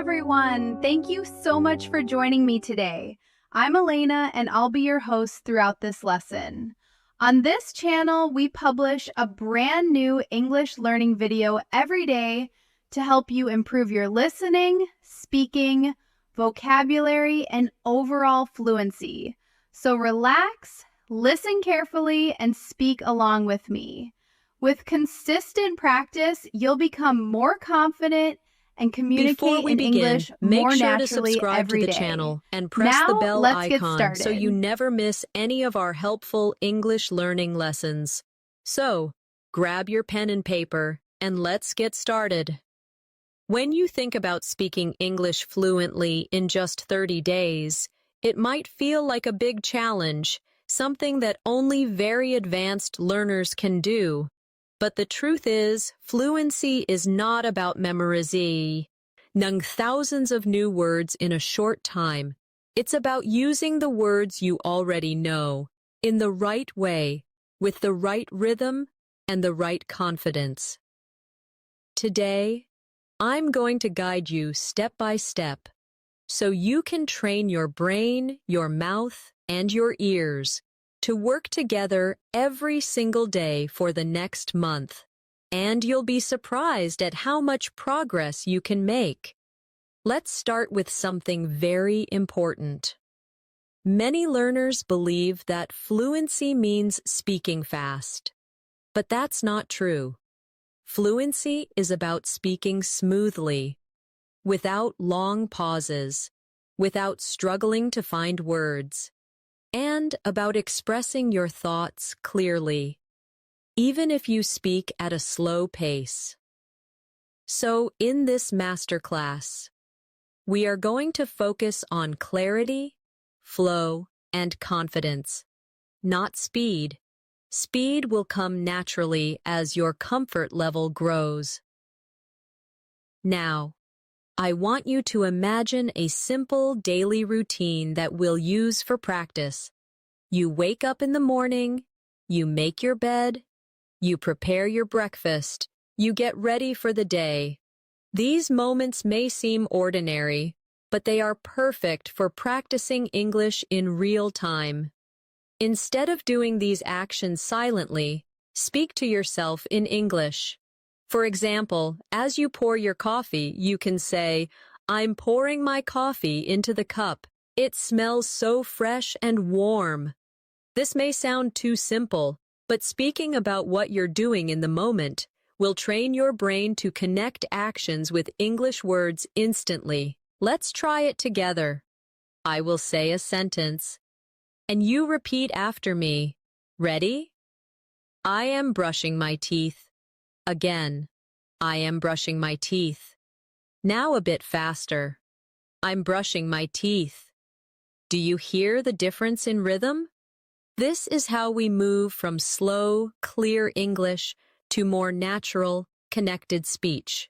everyone. Thank you so much for joining me today. I'm Elena, and I'll be your host throughout this lesson. On this channel, we publish a brand new English learning video every day to help you improve your listening, speaking, vocabulary, and overall fluency. So relax, listen carefully, and speak along with me. With consistent practice, you'll become more confident and communicate Before we in begin, English make more sure to naturally subscribe to every the day. channel and press Now, the bell let's get icon so started. you never miss any of our helpful English learning lessons. So, grab your pen and paper and let's get started. When you think about speaking English fluently in just 30 days, it might feel like a big challenge, something that only very advanced learners can do. But the truth is, fluency is not about memorizing thousands of new words in a short time. It's about using the words you already know in the right way, with the right rhythm and the right confidence. Today, I'm going to guide you step by step so you can train your brain, your mouth, and your ears to work together every single day for the next month, and you'll be surprised at how much progress you can make. Let's start with something very important. Many learners believe that fluency means speaking fast, but that's not true. Fluency is about speaking smoothly, without long pauses, without struggling to find words, and about expressing your thoughts clearly, even if you speak at a slow pace. So, in this masterclass, we are going to focus on clarity, flow, and confidence, not speed. Speed will come naturally as your comfort level grows. Now, I want you to imagine a simple daily routine that we'll use for practice. You wake up in the morning, you make your bed, you prepare your breakfast, you get ready for the day. These moments may seem ordinary, but they are perfect for practicing English in real time. Instead of doing these actions silently, speak to yourself in English. For example, as you pour your coffee, you can say, "I'm pouring my coffee into the cup. It smells so fresh and warm." This may sound too simple, but speaking about what you're doing in the moment will train your brain to connect actions with English words instantly. Let's try it together. I will say a sentence, and you repeat after me. Ready? I am brushing my teeth. Again, I am brushing my teeth. Now a bit faster. I'm brushing my teeth. Do you hear the difference in rhythm? This is how we move from slow, clear English to more natural, connected speech.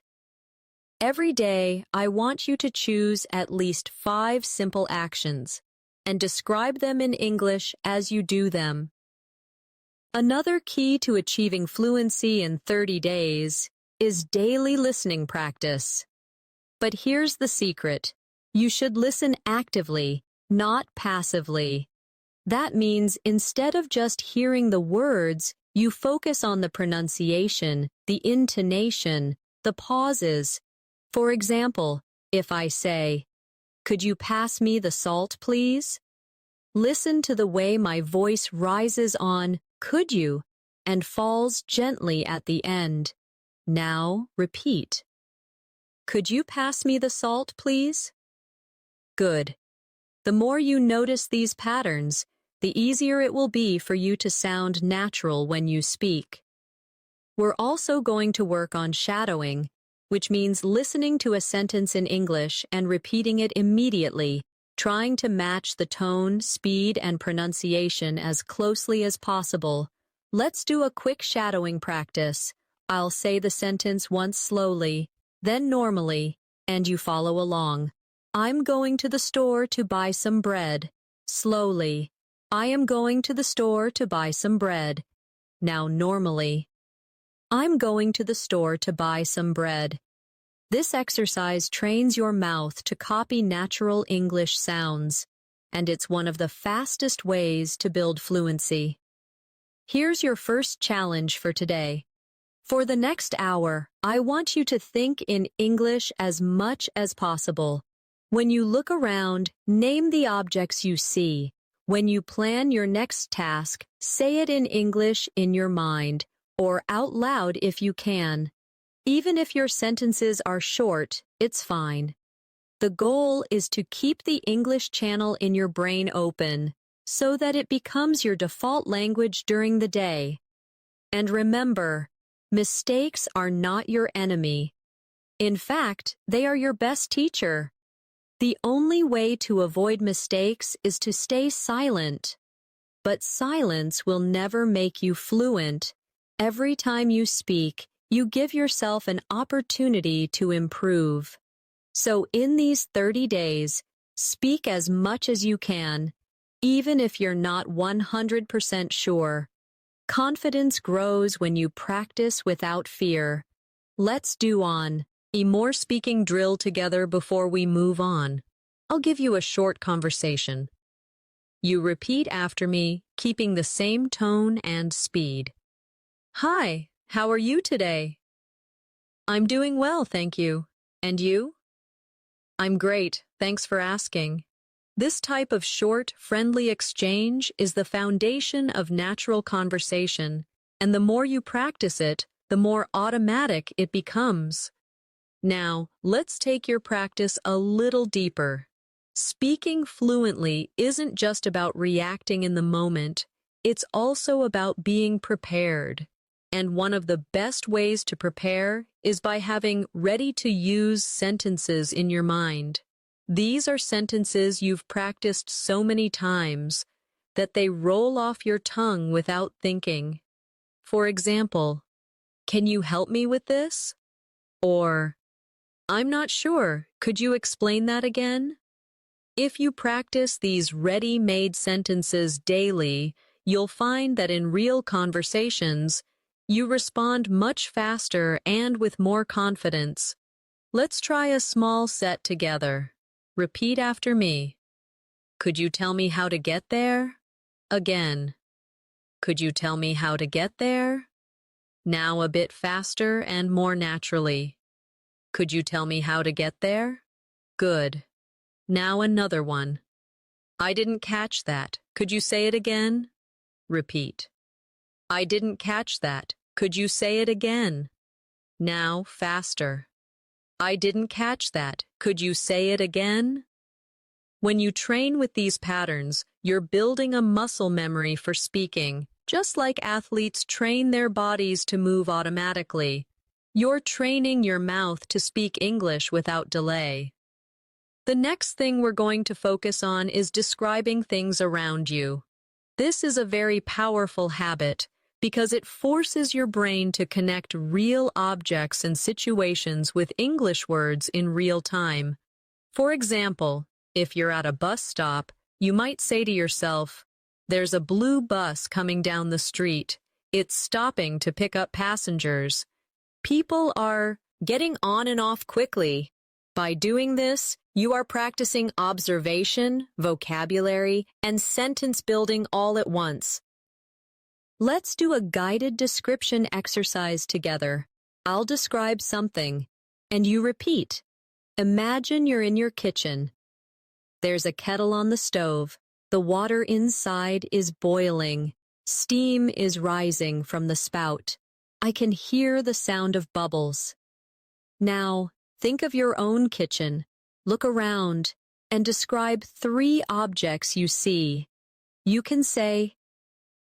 Every day, I want you to choose at least 5 simple actions and describe them in English as you do them. Another key to achieving fluency in 30 days is daily listening practice. But here's the secret. You should listen actively, not passively. That means instead of just hearing the words, you focus on the pronunciation, the intonation, the pauses. For example, if I say, "Could you pass me the salt, please?" Listen to the way my voice rises on "could you" and falls gently at the end. Now, repeat. "Could you pass me the salt, please?" Good. The more you notice these patterns, the easier it will be for you to sound natural when you speak. We're also going to work on shadowing, which means listening to a sentence in English and repeating it immediately, trying to match the tone, speed, and pronunciation as closely as possible. Let's do a quick shadowing practice. I'll say the sentence once slowly, then normally, and you follow along. I'm going to the store to buy some bread. Slowly. I am going to the store to buy some bread. Now normally. I'm going to the store to buy some bread. This exercise trains your mouth to copy natural English sounds, and it's one of the fastest ways to build fluency. Here's your first challenge for today. For the next hour, I want you to think in English as much as possible. When you look around, name the objects you see. When you plan your next task, say it in English in your mind, or out loud if you can. Even if your sentences are short, it's fine. The goal is to keep the English channel in your brain open so that it becomes your default language during the day. And remember, mistakes are not your enemy. In fact, they are your best teacher. The only way to avoid mistakes is to stay silent. But silence will never make you fluent. Every time you speak, you give yourself an opportunity to improve. So in these 30 days, speak as much as you can, even if you're not 100% sure. Confidence grows when you practice without fear. Let's do a more speaking drill together before we move on. I'll give you a short conversation. You repeat after me, keeping the same tone and speed. Hi, how are you today? I'm doing well, thank you. And you? I'm great, thanks for asking. This type of short, friendly exchange is the foundation of natural conversation, and the more you practice it, the more automatic it becomes. Now, let's take your practice a little deeper. Speaking fluently isn't just about reacting in the moment, it's also about being prepared. And one of the best ways to prepare is by having ready-to-use sentences in your mind. These are sentences you've practiced so many times that they roll off your tongue without thinking. For example, can you help me with this? Or, I'm not sure, could you explain that again? If you practice these ready-made sentences daily, you'll find that in real conversations, you respond much faster and with more confidence. Let's try a small set together. Repeat after me. Could you tell me how to get there? Again. Could you tell me how to get there? Now a bit faster and more naturally. Could you tell me how to get there? Good. Now another one. I didn't catch that. Could you say it again? Repeat. I didn't catch that. Could you say it again? Now faster. I didn't catch that. Could you say it again? When you train with these patterns, you're building a muscle memory for speaking, just like athletes train their bodies to move automatically. You're training your mouth to speak English without delay. The next thing we're going to focus on is describing things around you. This is a very powerful habit because it forces your brain to connect real objects and situations with English words in real time. For example, if you're at a bus stop, you might say to yourself, "There's a blue bus coming down the street. It's stopping to pick up passengers. People are getting on and off quickly." By doing this, you are practicing observation, vocabulary, and sentence building all at once. Let's do a guided description exercise together. I'll describe something, and you repeat. Imagine you're in your kitchen. There's a kettle on the stove. The water inside is boiling. Steam is rising from the spout. I can hear the sound of bubbles. Now, think of your own kitchen. Look around and describe 3 objects you see. You can say,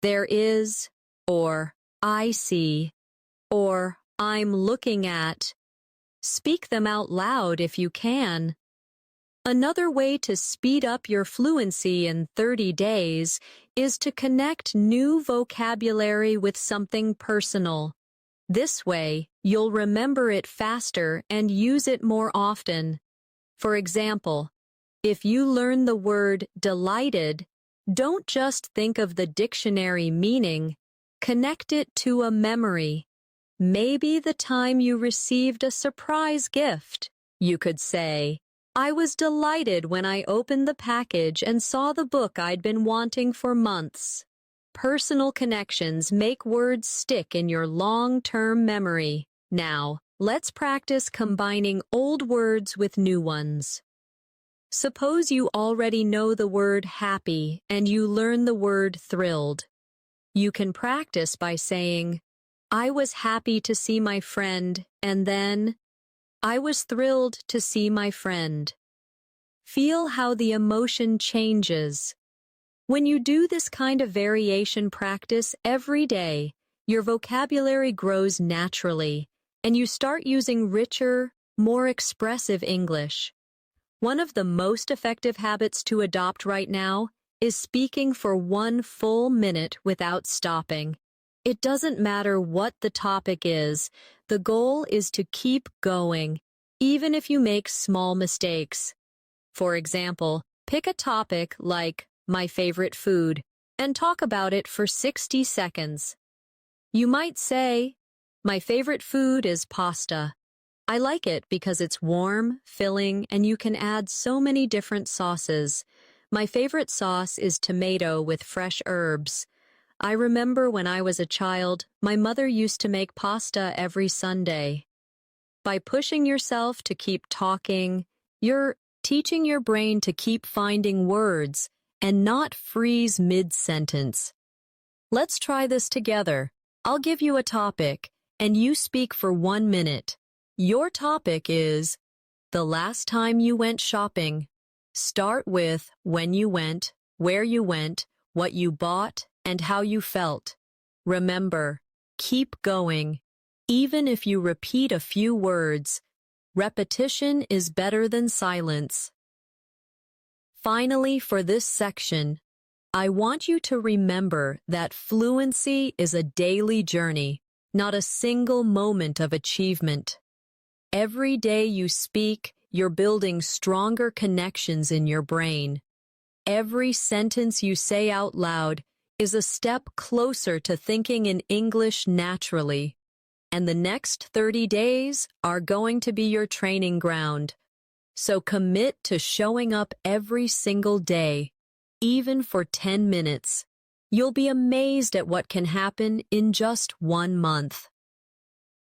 "There is," or "I see," or "I'm looking at." Speak them out loud if you can. Another way to speed up your fluency in 30 days is to connect new vocabulary with something personal. This way, you'll remember it faster and use it more often. For example, if you learn the word delighted, don't just think of the dictionary meaning, connect it to a memory. Maybe the time you received a surprise gift. You could say, I was delighted when I opened the package and saw the book I'd been wanting for months. Personal connections make words stick in your long-term memory. Now, let's practice combining old words with new ones. Suppose you already know the word happy and you learn the word thrilled. You can practice by saying, I was happy to see my friend, and then, I was thrilled to see my friend. Feel how the emotion changes. When you do this kind of variation practice every day, your vocabulary grows naturally, and you start using richer, more expressive English. One of the most effective habits to adopt right now is speaking for 1 full minute without stopping. It doesn't matter what the topic is, the goal is to keep going, even if you make small mistakes. For example, pick a topic like my favorite food and talk about it for 60 seconds. You might say, my favorite food is pasta. I like it because it's warm, filling, and you can add so many different sauces. My favorite sauce is tomato with fresh herbs. I remember when I was a child, my mother used to make pasta every Sunday. By pushing yourself to keep talking, you're teaching your brain to keep finding words and not freeze mid-sentence. Let's try this together. I'll give you a topic, and you speak for 1 minute. Your topic is the last time you went shopping. Start with when you went, where you went, what you bought, and how you felt. Remember, keep going. Even if you repeat a few words, repetition is better than silence. Finally, for this section, I want you to remember that fluency is a daily journey, not a single moment of achievement. Every day you speak, you're building stronger connections in your brain. Every sentence you say out loud is a step closer to thinking in English naturally. And the next 30 days are going to be your training ground. So commit to showing up every single day, even for 10 minutes. You'll be amazed at what can happen in just 1 month.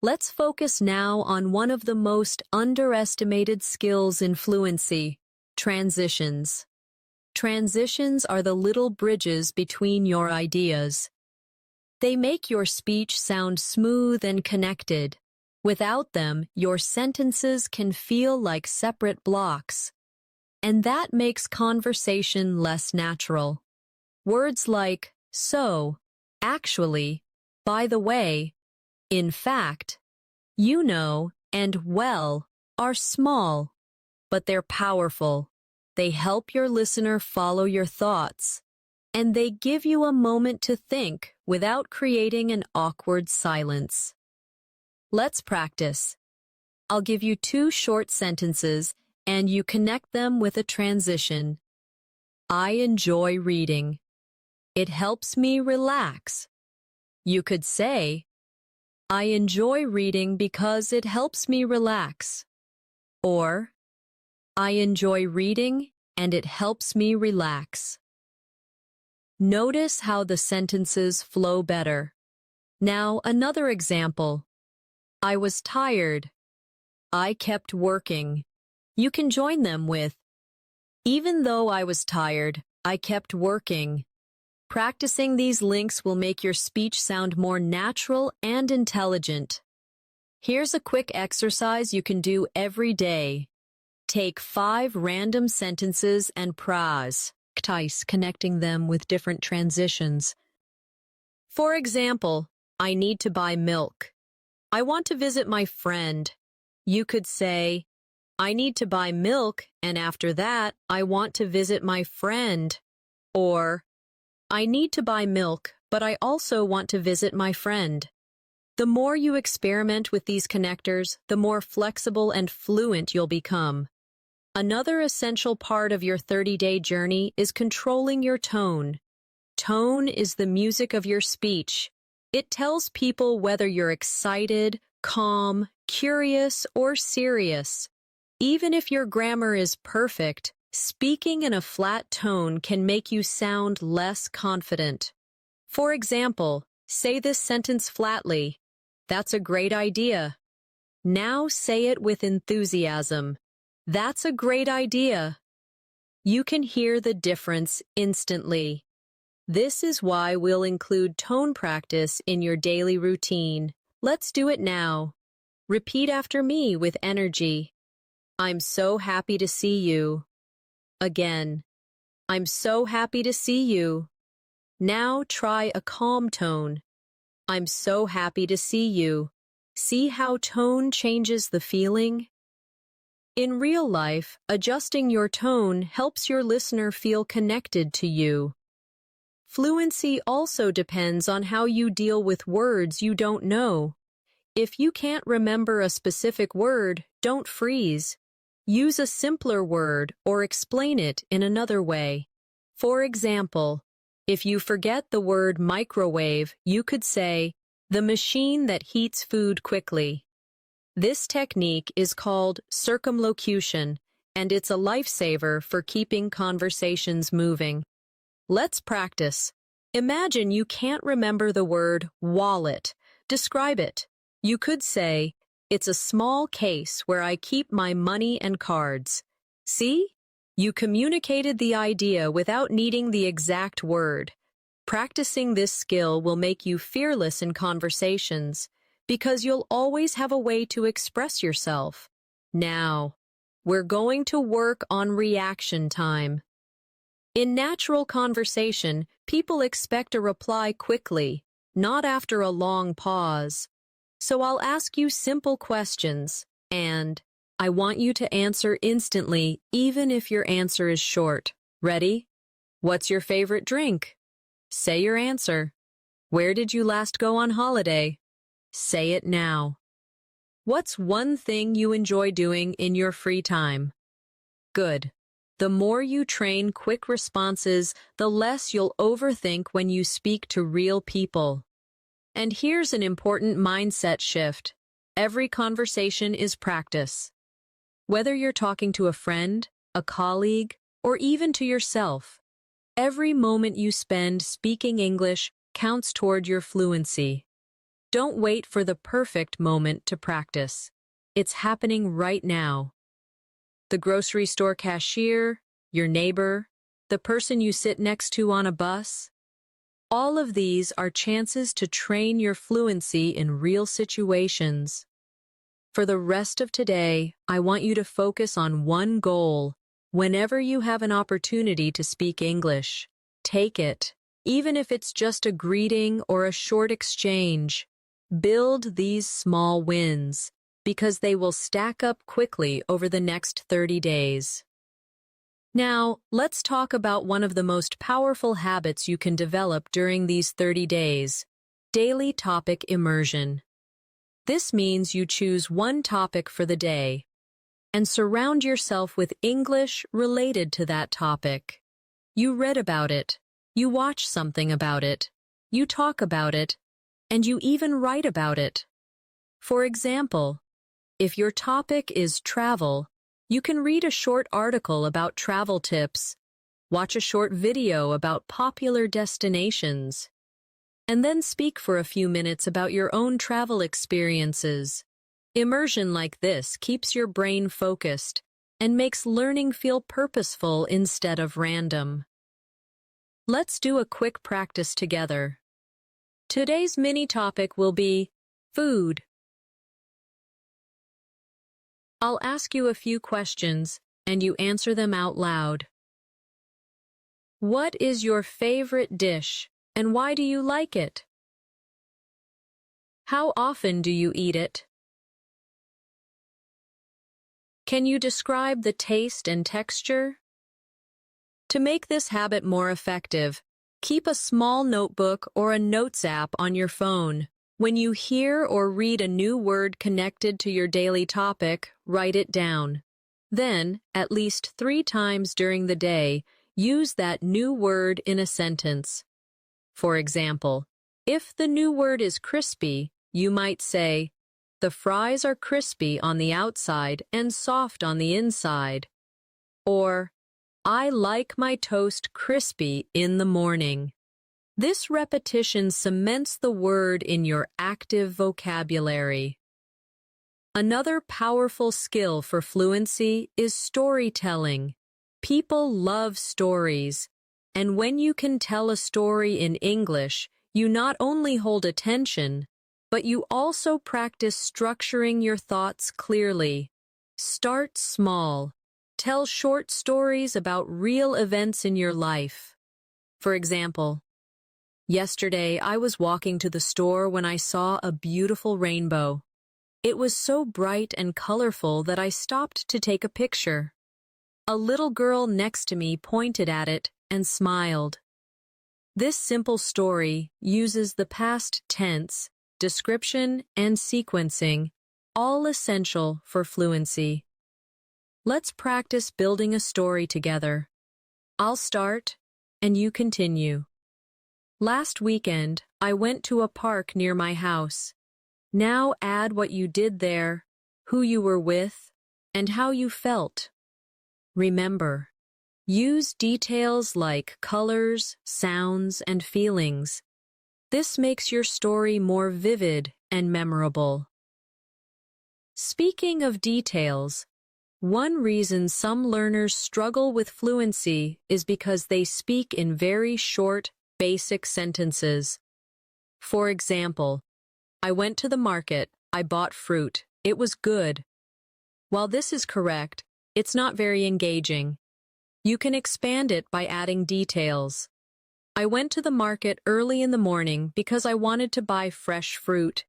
Let's focus now on one of the most underestimated skills in fluency, transitions. Transitions are the little bridges between your ideas. They make your speech sound smooth and connected. Without them, your sentences can feel like separate blocks. And that makes conversation less natural. Words like so, actually, by the way, in fact, you know, and well are small, but they're powerful. They help your listener follow your thoughts, and they give you a moment to think without creating an awkward silence. Let's practice. I'll give you 2 short sentences, and you connect them with a transition. I enjoy reading. It helps me relax. You could say, I enjoy reading because it helps me relax. Or, I enjoy reading and it helps me relax. Notice how the sentences flow better. Now, another example. I was tired. I kept working. You can join them with, even though I was tired, I kept working. Practicing these links will make your speech sound more natural and intelligent. Here's a quick exercise you can do every day. Take 5 random sentences and practice connecting them with different transitions. For example, I need to buy milk. I want to visit my friend. You could say, I need to buy milk, and after that, I want to visit my friend. Or, I need to buy milk, but I also want to visit my friend. The more you experiment with these connectors, the more flexible and fluent you'll become. Another essential part of your 30-day journey is controlling your tone. Tone is the music of your speech. It tells people whether you're excited, calm, curious, or serious. Even if your grammar is perfect, speaking in a flat tone can make you sound less confident. For example, say this sentence flatly. That's a great idea. Now say it with enthusiasm. That's a great idea. You can hear the difference instantly. This is why we'll include tone practice in your daily routine. Let's do it now. Repeat after me with energy. I'm so happy to see you. Again. I'm so happy to see you. Now try a calm tone. I'm so happy to see you. See how tone changes the feeling? In real life, adjusting your tone helps your listener feel connected to you. Fluency also depends on how you deal with words you don't know. If you can't remember a specific word, don't freeze. Use a simpler word or explain it in another way. For example, if you forget the word microwave, you could say, the machine that heats food quickly. This technique is called circumlocution, and it's a lifesaver for keeping conversations moving. Let's practice. Imagine you can't remember the word wallet. Describe it. You could say, it's a small case where I keep my money and cards. See? You communicated the idea without needing the exact word. Practicing this skill will make you fearless in conversations because you'll always have a way to express yourself. Now, we're going to work on reaction time. In natural conversation, people expect a reply quickly, not after a long pause. So I'll ask you simple questions, and I want you to answer instantly, even if your answer is short. Ready? What's your favorite drink? Say your answer. Where did you last go on holiday? Say it now. What's one thing you enjoy doing in your free time? Good. The more you train quick responses, the less you'll overthink when you speak to real people. And here's an important mindset shift. Every conversation is practice. Whether you're talking to a friend, a colleague, or even to yourself, every moment you spend speaking English counts toward your fluency. Don't wait for the perfect moment to practice. It's happening right now. The grocery store cashier, your neighbor, the person you sit next to on a bus. All of these are chances to train your fluency in real situations. For the rest of today, I want you to focus on one goal. Whenever you have an opportunity to speak English, take it, even if it's just a greeting or a short exchange. Build these small wins, because they will stack up quickly over the next 30 days. Now, let's talk about one of the most powerful habits you can develop during these 30 days, daily topic immersion. This means you choose one topic for the day and surround yourself with English related to that topic. You read about it, you watch something about it, you talk about it, and you even write about it. For example, if your topic is travel, you can read a short article about travel tips, watch a short video about popular destinations, and then speak for a few minutes about your own travel experiences. Immersion like this keeps your brain focused and makes learning feel purposeful instead of random. Let's do a quick practice together. Today's mini topic will be food. I'll ask you a few questions, and you answer them out loud. What is your favorite dish, and why do you like it? How often do you eat it? Can you describe the taste and texture? To make this habit more effective, keep a small notebook or a notes app on your phone. When you hear or read a new word connected to your daily topic, write it down. Then, at least 3 times during the day, use that new word in a sentence. For example, If the new word is crispy, you might say, "The fries are crispy on the outside and soft on the inside." Or, "I like my toast crispy in the morning." This repetition cements the word in your active vocabulary. Another powerful skill for fluency is storytelling. People love stories, and when you can tell a story in English, you not only hold attention, but you also practice structuring your thoughts clearly. Start small. Tell short stories about real events in your life. For example, yesterday I was walking to the store when I saw a beautiful rainbow. It was so bright and colorful that I stopped to take a picture. A little girl next to me pointed at it and smiled. This simple story uses the past tense, description, and sequencing, all essential for fluency. Let's practice building a story together. I'll start, and you continue. Last weekend, I went to a park near my house. Now add what you did there, who you were with, and how you felt. Remember, use details like colors, sounds, and feelings. This makes your story more vivid and memorable. Speaking of details, one reason some learners struggle with fluency is because they speak in very short, basic sentences. For example, "I went to the market, I bought fruit, it was good." While this is correct, it's not very engaging. You can expand it by adding details. "I went to the market early in the morning because I wanted to buy fresh fruit.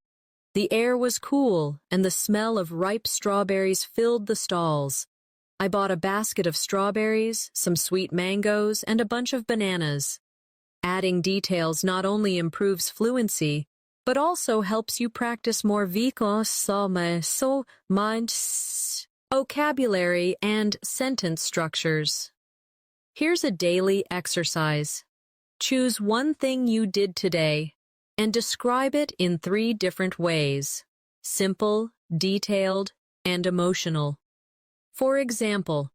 The air was cool, and the smell of ripe strawberries filled the stalls. I bought a basket of strawberries, some sweet mangoes, and a bunch of bananas." Adding details not only improves fluency, but also helps you practice more vocabulary and sentence structures. Here's a daily exercise. Choose one thing you did today and describe it in 3 different ways: simple, detailed, and emotional. For example,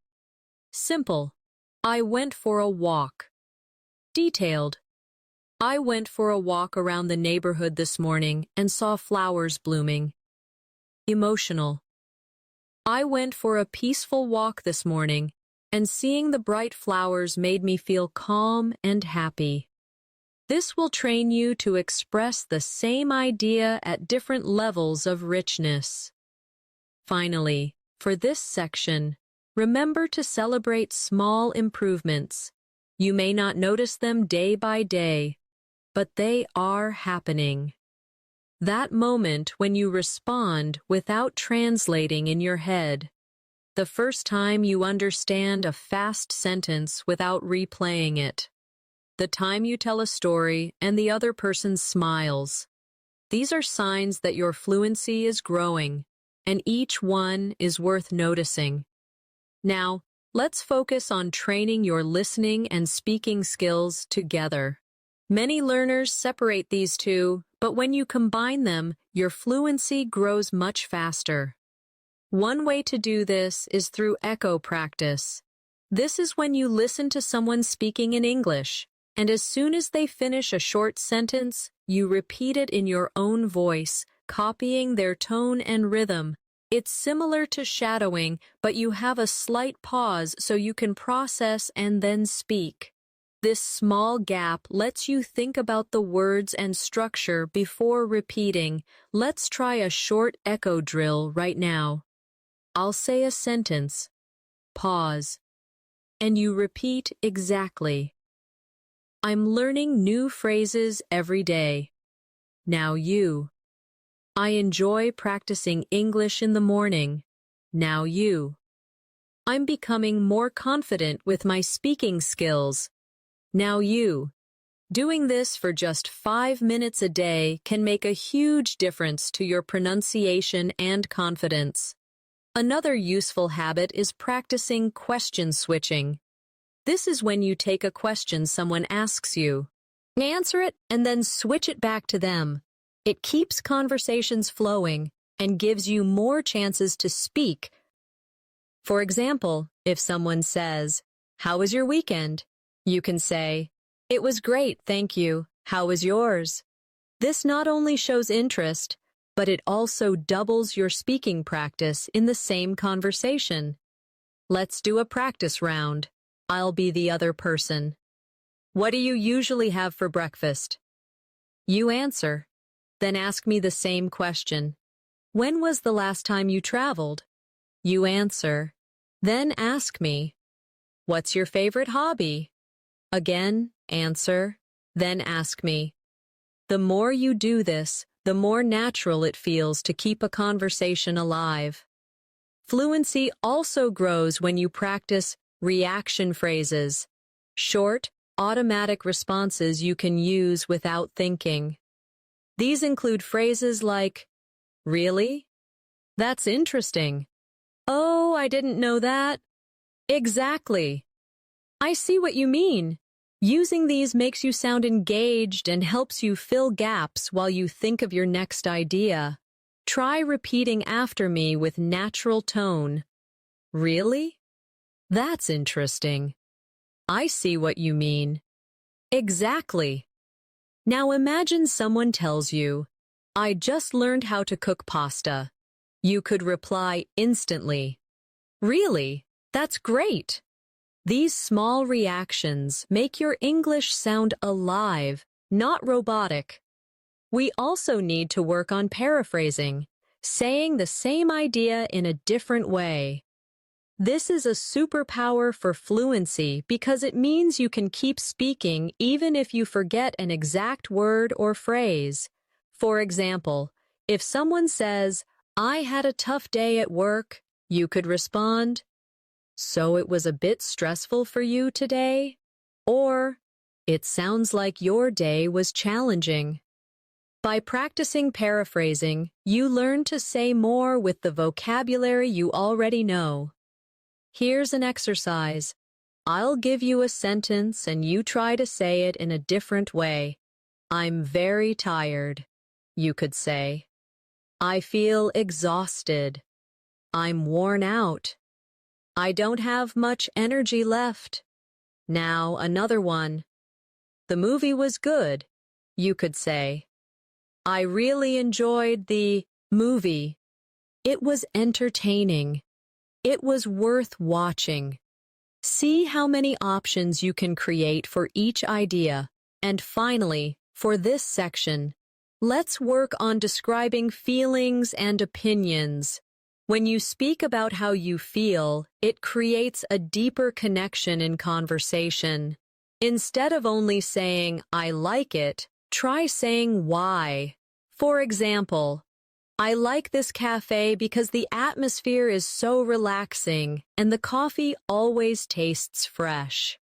simple, "I went for a walk." Detailed, "I went for a walk around the neighborhood this morning and saw flowers blooming." Emotional, "I went for a peaceful walk this morning, and seeing the bright flowers made me feel calm and happy." This will train you to express the same idea at different levels of richness. Finally, for this section, remember to celebrate small improvements. You may not notice them day by day, but they are happening. That moment when you respond without translating in your head. The first time you understand a fast sentence without replaying it. The time you tell a story and the other person smiles. These are signs that your fluency is growing, and each one is worth noticing. Now, let's focus on training your listening and speaking skills together. Many learners separate these two, but when you combine them, your fluency grows much faster. One way to do this is through echo practice. This is when you listen to someone speaking in English, and as soon as they finish a short sentence, you repeat it in your own voice, copying their tone and rhythm. It's similar to shadowing, but you have a slight pause so you can process and then speak. This small gap lets you think about the words and structure before repeating. Let's try a short echo drill right now. I'll say a sentence, pause, and you repeat exactly. "I'm learning new phrases every day." Now you. "I enjoy practicing English in the morning." Now you. "I'm becoming more confident with my speaking skills." Now you. Doing this for just 5 minutes a day can make a huge difference to your pronunciation and confidence. Another useful habit is practicing question switching. This is when you take a question someone asks you. Answer it and then switch it back to them. It keeps conversations flowing and gives you more chances to speak. For example, if someone says, "How was your weekend?" you can say, "It was great, thank you. How was yours?" This not only shows interest, but it also doubles your speaking practice in the same conversation. Let's do a practice round. I'll be the other person. What do you usually have for breakfast? You answer. Then ask me the same question. When was the last time you traveled? You answer. Then ask me. What's your favorite hobby? Again, answer. Then ask me. The more you do this, the more natural it feels to keep a conversation alive. Fluency also grows when you practice reaction phrases, short, automatic responses you can use without thinking. These include phrases like, "Really? That's interesting. Oh, I didn't know that." Exactly. I see what you mean. Using these makes you sound engaged and helps you fill gaps while you think of your next idea. Try repeating after me with natural tone. Really? That's interesting. I see what you mean. Exactly. Now imagine someone tells you, "I just learned how to cook pasta." You could reply instantly. Really? That's great. These small reactions make your English sound alive, not robotic. We also need to work on paraphrasing, saying the same idea in a different way. This is a superpower for fluency because it means you can keep speaking even if you forget an exact word or phrase. For example, if someone says, "I had a tough day at work," you could respond, "So it was a bit stressful for you today?" Or, "It sounds like your day was challenging." By practicing paraphrasing, you learn to say more with the vocabulary you already know. Here's an exercise. I'll give you a sentence and you try to say it in a different way. "I'm very tired," you could say. "I feel exhausted." "I'm worn out." "I don't have much energy left." Now another one. "The movie was good," you could say. "I really enjoyed the movie. It was entertaining. It was worth watching." See how many options you can create for each idea. And finally, for this section, let's work on describing feelings and opinions. When you speak about how you feel, it creates a deeper connection in conversation. Instead of only saying, "I like it," try saying why. For example, "I like this cafe because the atmosphere is so relaxing and the coffee always tastes fresh."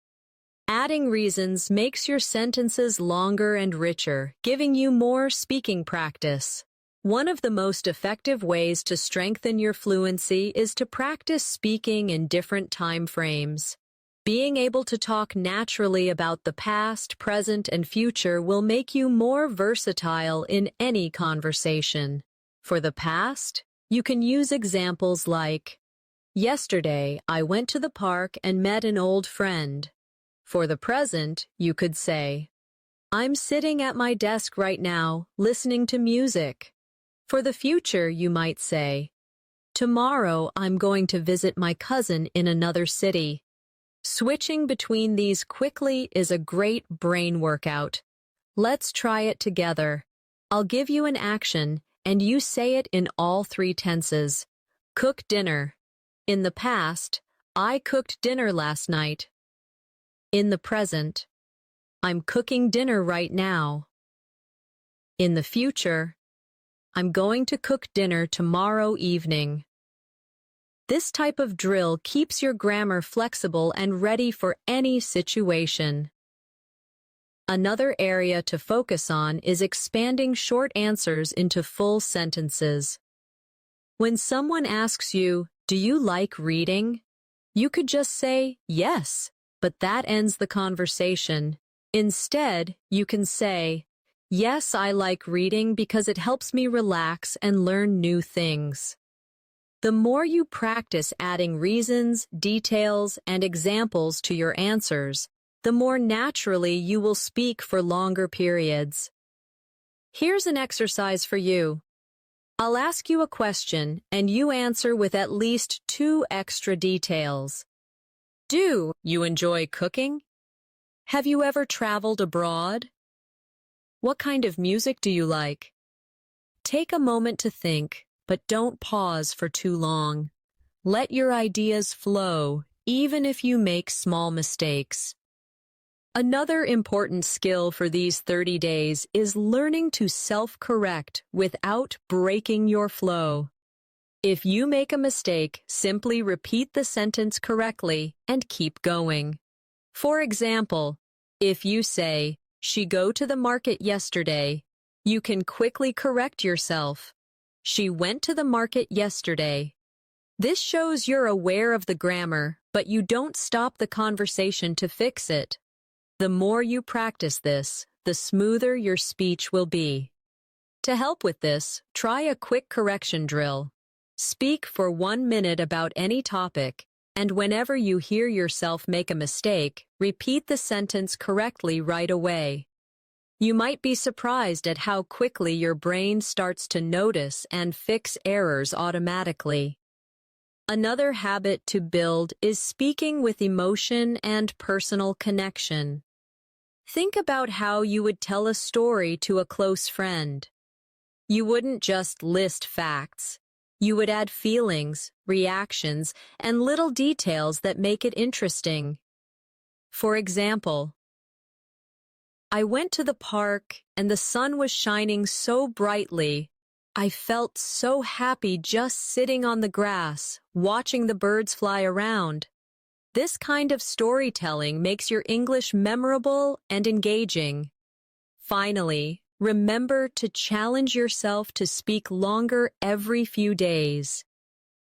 Adding reasons makes your sentences longer and richer, giving you more speaking practice. One of the most effective ways to strengthen your fluency is to practice speaking in different time frames. Being able to talk naturally about the past, present, and future will make you more versatile in any conversation. For the past, you can use examples like, "Yesterday, I went to the park and met an old friend." For the present, you could say, "I'm sitting at my desk right now, listening to music." For the future, you might say, "Tomorrow, I'm going to visit my cousin in another city." Switching between these quickly is a great brain workout. Let's try it together. I'll give you an action, and you say it in all three tenses. Cook dinner. In the past, "I cooked dinner last night." In the present, "I'm cooking dinner right now." In the future, "I'm going to cook dinner tomorrow evening." This type of drill keeps your grammar flexible and ready for any situation. Another area to focus on is expanding short answers into full sentences. When someone asks you, "Do you like reading?" you could just say, "Yes," but that ends the conversation. Instead, you can say, "Yes, I like reading because it helps me relax and learn new things." The more you practice adding reasons, details, and examples to your answers, the more naturally you will speak for longer periods. Here's an exercise for you. I'll ask you a question and you answer with at least 2 extra details. Do you enjoy cooking? Have you ever traveled abroad? What kind of music do you like? Take a moment to think, but don't pause for too long. Let your ideas flow, even if you make small mistakes. Another important skill for these 30 days is learning to self-correct without breaking your flow. If you make a mistake, simply repeat the sentence correctly and keep going. For example, if you say, "She go to the market yesterday," you can quickly correct yourself. "She went to the market yesterday." This shows you're aware of the grammar, but you don't stop the conversation to fix it. The more you practice this, the smoother your speech will be. To help with this, try a quick correction drill. Speak for 1 minute about any topic, and whenever you hear yourself make a mistake, repeat the sentence correctly right away. You might be surprised at how quickly your brain starts to notice and fix errors automatically. Another habit to build is speaking with emotion and personal connection. Think about how you would tell a story to a close friend. You wouldn't just list facts. You would add feelings, reactions, and little details that make it interesting. For example, "I went to the park and the sun was shining so brightly. I felt so happy just sitting on the grass, watching the birds fly around." This kind of storytelling makes your English memorable and engaging. Finally, remember to challenge yourself to speak longer every few days.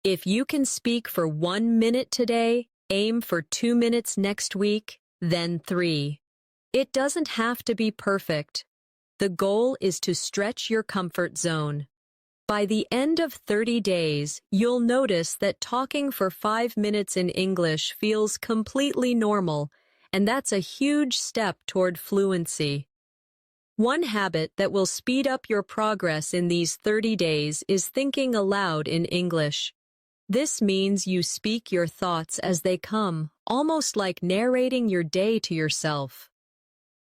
If you can speak for 1 minute today, aim for 2 minutes next week, then 3. It doesn't have to be perfect. The goal is to stretch your comfort zone. By the end of 30 days, you'll notice that talking for 5 minutes in English feels completely normal, and that's a huge step toward fluency. One habit that will speed up your progress in these 30 days is thinking aloud in English. This means you speak your thoughts as they come, almost like narrating your day to yourself.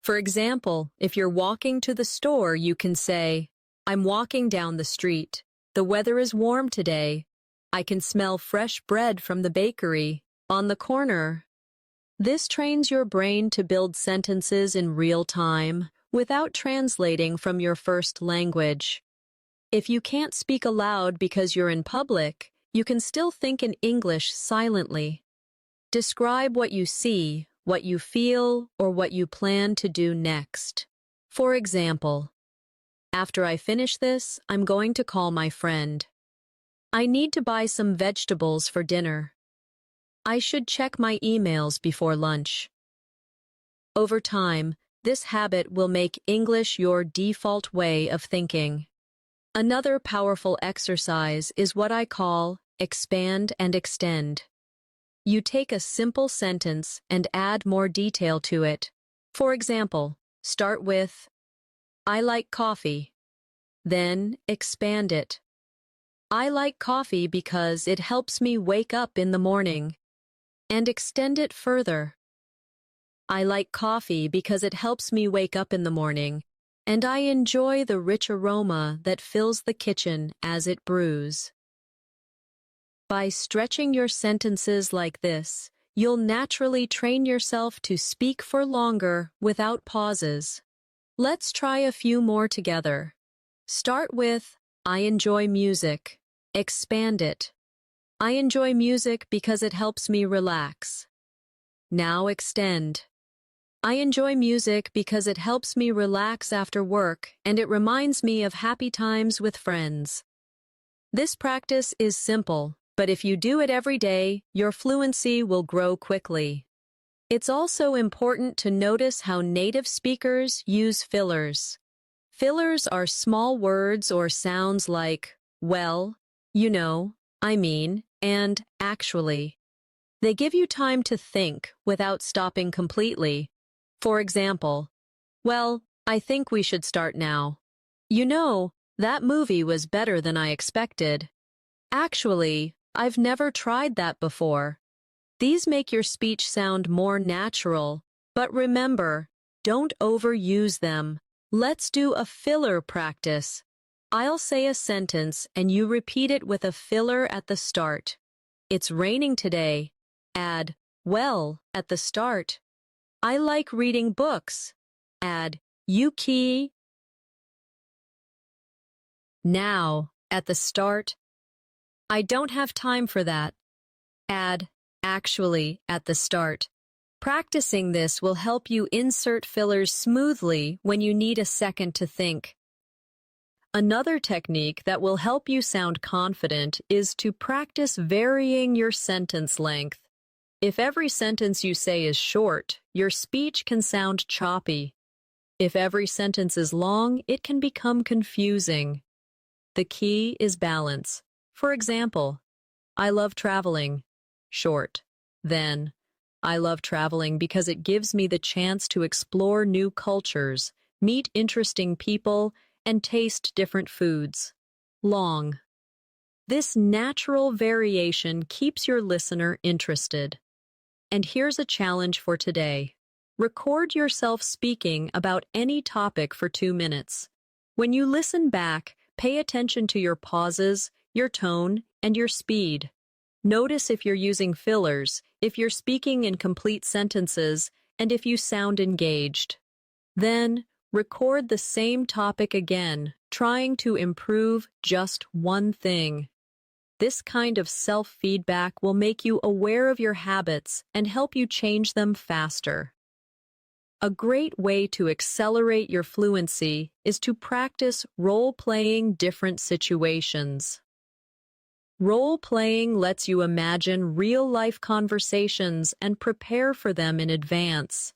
For example, if you're walking to the store, you can say, "I'm walking down the street. The weather is warm today. I can smell fresh bread from the bakery on the corner." This trains your brain to build sentences in real time without translating from your first language. If you can't speak aloud because you're in public, you can still think in English silently. Describe what you see, what you feel, or what you plan to do next. For example, "After I finish this, I'm going to call my friend. I need to buy some vegetables for dinner. I should check my emails before lunch." Over time, this habit will make English your default way of thinking. Another powerful exercise is what I call expand and extend. You take a simple sentence and add more detail to it. For example, start with, "I like coffee." Then expand it. "I like coffee because it helps me wake up in the morning." And extend it further. "I like coffee because it helps me wake up in the morning, and I enjoy the rich aroma that fills the kitchen as it brews." By stretching your sentences like this, you'll naturally train yourself to speak for longer without pauses. Let's try a few more together. Start with, "I enjoy music." Expand it. "I enjoy music because it helps me relax." Now extend. "I enjoy music because it helps me relax after work and it reminds me of happy times with friends." This practice is simple, but if you do it every day, your fluency will grow quickly. It's also important to notice how native speakers use fillers. Fillers are small words or sounds like, well, you know, I mean, and actually. They give you time to think without stopping completely. For example, well, I think we should start now. You know, that movie was better than I expected. Actually, I've never tried that before. These make your speech sound more natural, but remember, don't overuse them. Let's do a filler practice. I'll say a sentence and you repeat it with a filler at the start. It's raining today. Add, well, at the start. I like reading books. Add, Yuki. Now, at the start. I don't have time for that. Add, actually, at the start. Practicing this will help you insert fillers smoothly when you need a second to think. Another technique that will help you sound confident is to practice varying your sentence length. If every sentence you say is short, your speech can sound choppy. If every sentence is long, it can become confusing. The key is balance. For example, I love traveling. Short. Then, I love traveling because it gives me the chance to explore new cultures, meet interesting people, and taste different foods. Long. This natural variation keeps your listener interested. And here's a challenge for today. Record yourself speaking about any topic for 2 minutes. When you listen back, pay attention to your pauses, your tone, and your speed. Notice if you're using fillers, if you're speaking in complete sentences, and if you sound engaged. Then, record the same topic again, trying to improve just one thing. This kind of self-feedback will make you aware of your habits and help you change them faster. A great way to accelerate your fluency is to practice role-playing different situations. Role-playing lets you imagine real-life conversations and prepare for them in advance.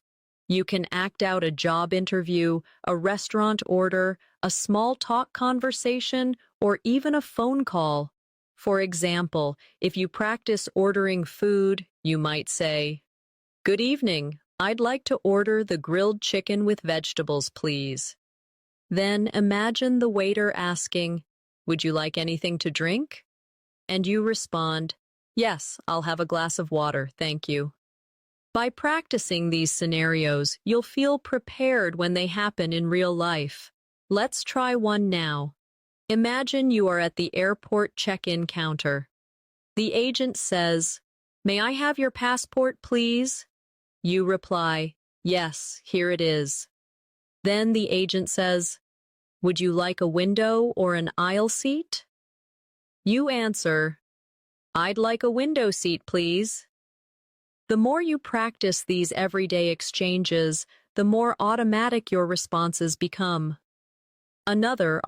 You can act out a job interview, a restaurant order, a small talk conversation, or even a phone call. For example, if you practice ordering food, you might say, "Good evening, I'd like to order the grilled chicken with vegetables, please." Then imagine the waiter asking, "Would you like anything to drink?" And you respond, "Yes, I'll have a glass of water, thank you." By practicing these scenarios, you'll feel prepared when they happen in real life. Let's try one now. Imagine you are at the airport check-in counter. The agent says, "May I have your passport, please?" You reply, "Yes, here it is." Then the agent says, "Would you like a window or an aisle seat?" You answer, "I'd like a window seat, please." The more you practice these everyday exchanges, the more automatic your responses become. Another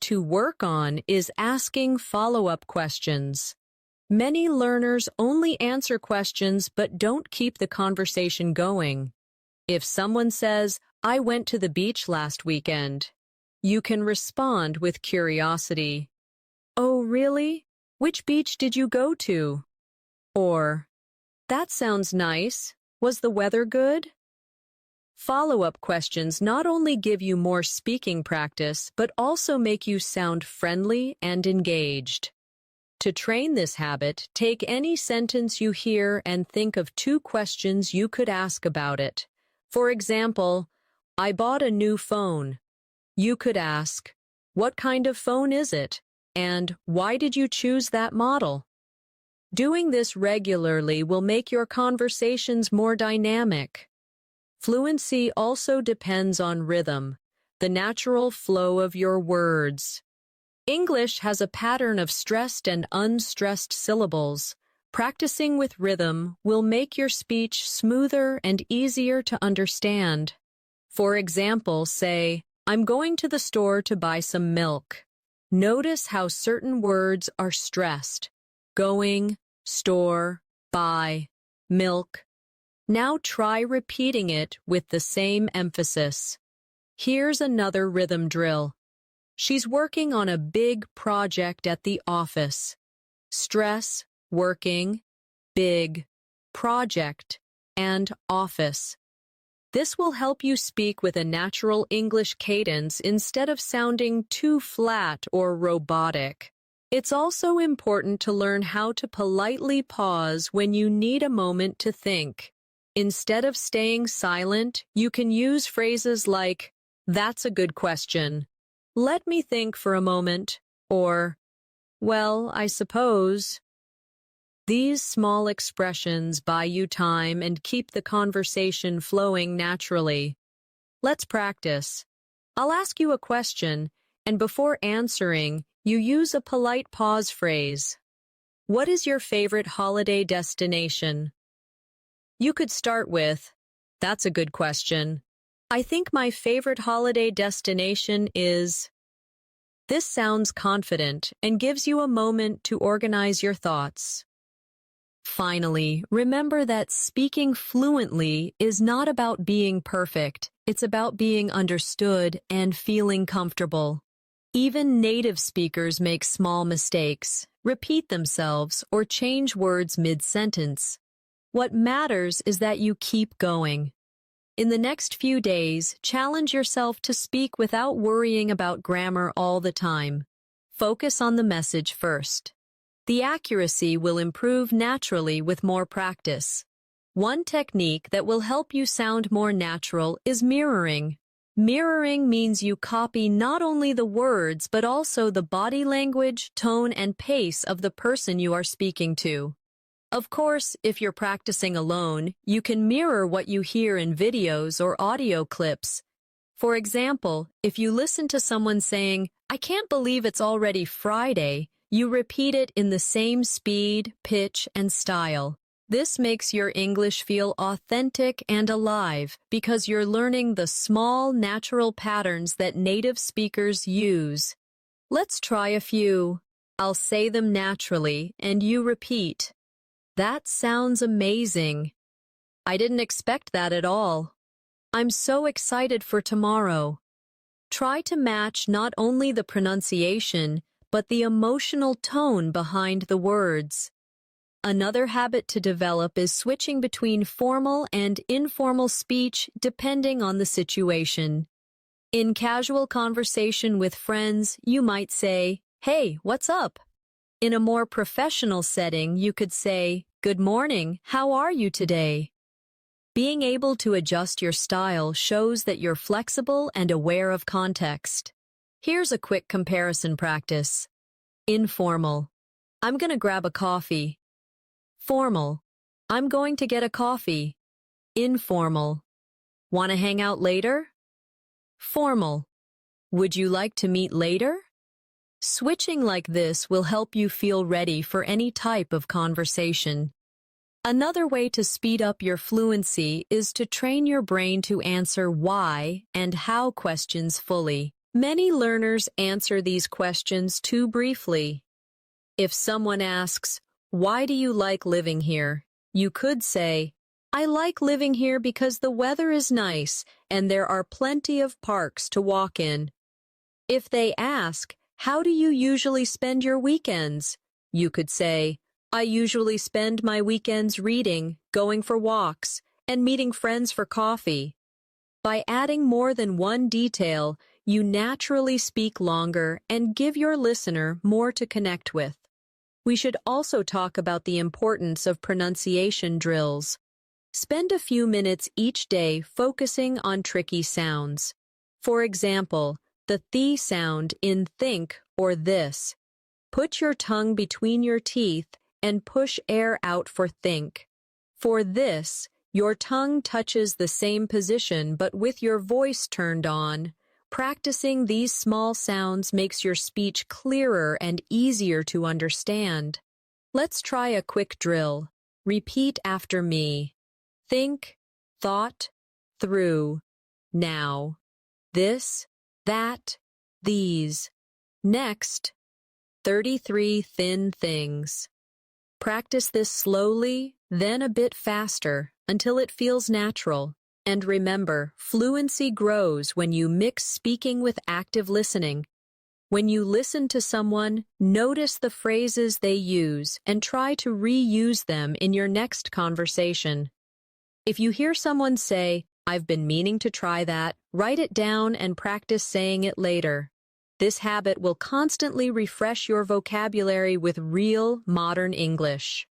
to work on is asking follow-up questions. Many learners only answer questions but don't keep the conversation going. If someone says, "I went to the beach last weekend," you can respond with curiosity. "Oh, really? Which beach did you go to?" Or, "That sounds nice. Was the weather good?" Follow-up questions not only give you more speaking practice, but also make you sound friendly and engaged. To train this habit, take any sentence you hear and think of 2 questions you could ask about it. For example, "I bought a new phone." You could ask, "What kind of phone is it?" And "Why did you choose that model?" Doing this regularly will make your conversations more dynamic. Fluency also depends on rhythm, the natural flow of your words. English has a pattern of stressed and unstressed syllables. Practicing with rhythm will make your speech smoother and easier to understand. For example, say, "I'm going to the store to buy some milk." Notice how certain words are stressed. Going, store, buy, milk. Now try repeating it with the same emphasis. Here's another rhythm drill. She's working on a big project at the office. Stress, working, big, project, and office. This will help you speak with a natural English cadence instead of sounding too flat or robotic. It's also important to learn how to politely pause when you need a moment to think. Instead of staying silent, you can use phrases like, "That's a good question," "Let me think for a moment," or, "Well, I suppose." These small expressions buy you time and keep the conversation flowing naturally. Let's practice. I'll ask you a question, and before answering, you use a polite pause phrase. What is your favorite holiday destination? You could start with, "That's a good question. I think my favorite holiday destination is..." This sounds confident and gives you a moment to organize your thoughts. Finally, remember that speaking fluently is not about being perfect. It's about being understood and feeling comfortable. Even native speakers make small mistakes, repeat themselves, or change words mid-sentence. What matters is that you keep going. In the next few days, challenge yourself to speak without worrying about grammar all the time. Focus on the message first. The accuracy will improve naturally with more practice. One technique that will help you sound more natural is mirroring. Mirroring means you copy not only the words but also the body language, tone, and pace of the person you are speaking to. Of course, if you're practicing alone, you can mirror what you hear in videos or audio clips. For example, if you listen to someone saying, "I can't believe it's already Friday," you repeat it in the same speed, pitch, and style. This makes your English feel authentic and alive because you're learning the small, natural patterns that native speakers use. Let's try a few. I'll say them naturally, and you repeat. That sounds amazing. I didn't expect that at all. I'm so excited for tomorrow. Try to match not only the pronunciation, but the emotional tone behind the words. Another habit to develop is switching between formal and informal speech depending on the situation. In casual conversation with friends, you might say, "Hey, what's up?" In a more professional setting, you could say, "Good morning, how are you today?" Being able to adjust your style shows that you're flexible and aware of context. Here's a quick comparison practice. Informal. I'm gonna grab a coffee. Formal. I'm going to get a coffee. Informal. Wanna hang out later? Formal. Would you like to meet later? Switching like this will help you feel ready for any type of conversation. Another way to speed up your fluency is to train your brain to answer why and how questions fully. Many learners answer these questions too briefly. If someone asks, "Why do you like living here?" you could say, "I like living here because the weather is nice and there are plenty of parks to walk in." If they ask, "How do you usually spend your weekends?" you could say, "I usually spend my weekends reading, going for walks, and meeting friends for coffee." By adding more than one detail, you naturally speak longer and give your listener more to connect with. We should also talk about the importance of pronunciation drills. Spend a few minutes each day focusing on tricky sounds. For example, the th sound in think or this. Put your tongue between your teeth and push air out for think. For this, your tongue touches the same position but with your voice turned on. Practicing these small sounds makes your speech clearer and easier to understand. Let's try a quick drill. Repeat after me. Think, thought, through, now. This, that, these. Next, 33 thin things. Practice this slowly, then a bit faster until it feels natural. And remember, fluency grows when you mix speaking with active listening. When you listen to someone, notice the phrases they use and try to reuse them in your next conversation. If you hear someone say, "I've been meaning to try that," write it down and practice saying it later. This habit will constantly refresh your vocabulary with real, modern English.